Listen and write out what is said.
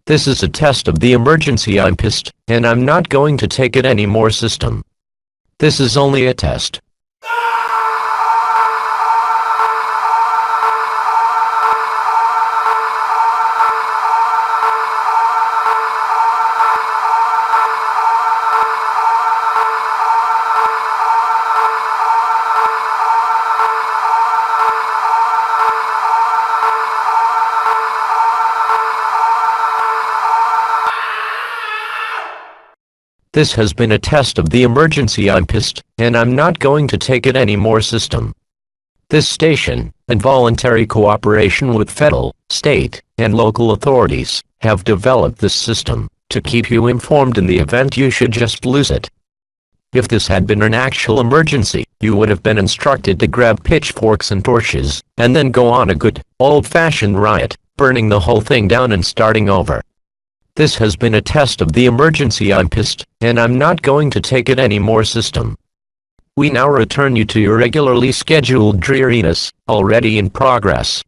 This is a test of the emergency I'm pissed, and I'm not going to take it anymore system. This is only a test. This has been a test of the emergency I'm pissed, and I'm not going to take it anymore system. This station, in voluntary cooperation with federal, state, and local authorities, have developed this system to keep you informed in the event you should just lose it. If this had been an actual emergency, you would have been instructed to grab pitchforks and torches, and then go on a good, old-fashioned riot, burning the whole thing down and starting over. This has been a test of the emergency I'm pissed, and I'm not going to take it anymore system. We now return you to your regularly scheduled dreariness, already in progress.